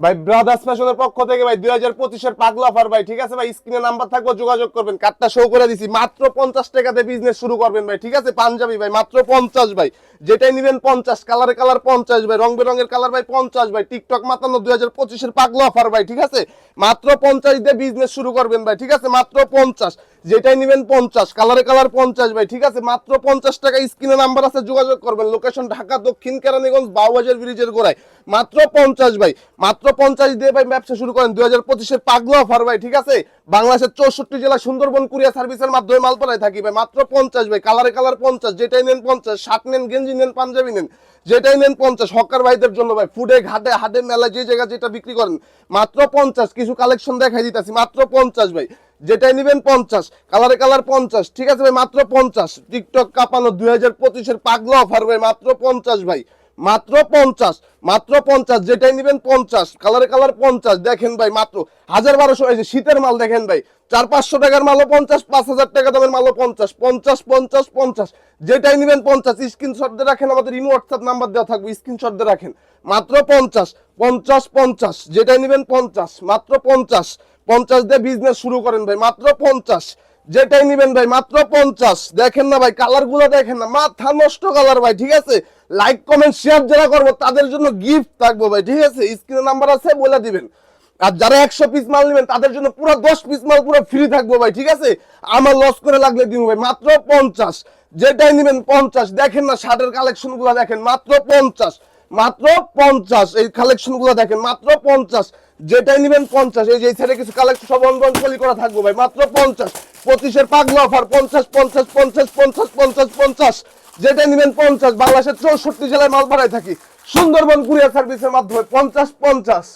ভাই ব্রাদার্স ফ্যাশনের পক্ষ থেকে ভাই 2025 এর পাগলা অফার ভাই, ঠিক আছে ভাই, স্ক্রিনে নাম্বার থাকবে, যোগাযোগ করবেন, কার্ডটা শো করে দিছি, মাত্র 50 টাকাতে বিজনেস শুরু করবেন ভাই, ঠিক আছে। পাঞ্জাবি ভাই মাত্র 50 ভাই, যেটাই নেবেন 50, কালারে কালার 50 ভাই, রং বেরঙের কালার ভাই 50 ভাই, টিকটক মাতানো 2025 এর পাগলা অফার ভাই, ঠিক আছে। মাত্র 50 দিয়ে বিজনেস শুরু করবেন ভাই, ঠিক আছে, মাত্র 50, যেটাই নেবেন 50, কালারে কালার 50 ভাই, ঠিক আছে, মাত্র 50 টাকা। স্ক্রিনে নাম্বার আছে, যোগাযোগ করবেন। লোকেশন ঢাকা দক্ষিণ কেরানীগঞ্জ বাউবাজার ব্রিজের গোড়ায়, মাত্র 50 ভাই, মাত্র 50 দিয়ে ভাই ব্যবসা শুরু করেন। 2025 এর পাগলা অফার ভাই, ঠিক আছে। বাংলাদেশের 64 জেলা সুন্দরবন কুরিয়ার সার্ভিসের মাধ্যমে মাল পাঠায় থাকি ভাই, মাত্র 50 ভাই, কালারে কালার 50, যেটাই নেন 50, শার্ট নেন, গেঞ্জি নেন, পাঞ্জাবি নেন, যেটাই নেন 50। হকার ভাইদের জন্য ভাই, ফুডে ঘাটে হাটে মেলা যে জায়গা যেটা বিক্রি করেন, মাত্র 50। কিছু কালেকশন দেখাই দিতেছি, মাত্র 50 ভাই, যেটাই নেবেন 50, কালারে কালার 50, ঠিক আছে ভাই, মাত্র 50। টিকটক কাঁপানো 2025 এর পাগলা অফার ভাই, মাত্র 50 ভাই, মাত্র 50, মাত্র 50, যেটাই নেবেন 50, কালারে কালার 50। দেখেন ভাই মাত্র 1000-1200, এই যে শীতের মাল দেখেন ভাই, 400-500 টাকার মালও 50, 5000 টাকা দামের মালও 50, 50 50 50, যেটাই নেবেন 50। স্ক্রিনশট দিয়ে রাখেন, আমাদের ইমো হোয়াটসঅ্যাপ নাম্বার দেওয়া থাকবে, স্ক্রিনশট দিয়ে রাখেন, মাত্র 50 50 50, যেটাই নেবেন 50, মাত্র 50 50 দিয়ে বিজনেস শুরু করেন ভাই, মাত্র 50, যেটাই নিবেন ভাই, মাত্র 50। দেখেন না ভাই, কালার গুলো দেখেন না, মাথা নষ্ট কালার ভাই, ঠিক আছে। লাইক কমেন্ট শেয়ার যারা করবো তাদের জন্য গিফট থাকবো ভাই, ঠিক আছে, স্ক্রিনে নাম্বার আছে, বলে দিবেন। আর যারা 100 পিস মাল নেবেন তাদের জন্য পুরো 10 পিস মাল পুরো ফ্রি থাকবো ভাই, ঠিক আছে। আমার লস করে লাগলে দিব ভাই, মাত্র 50, যেটাই নেবেন 50। দেখেন না শার্টের কালেকশন গুলো দেখেন, মাত্র 50, মাত্র 50। এই কালেকশন গুলো দেখেন, মাত্র 50, যেটাই নেবেন 50। এই যে ছেলে কিছু কালেকশন সব অনবন্টলি করা থাকবো ভাই, মাত্র 50। 25 এর পাগলা অফার, 50 50 50 50 50 50, যেটাই নেবেন 50। বাংলাদেশের 64 জেলায় মাল পাঠায় থাকি সুন্দরবন কুরিয়ার সার্ভিসের মাধ্যমে, 50 50।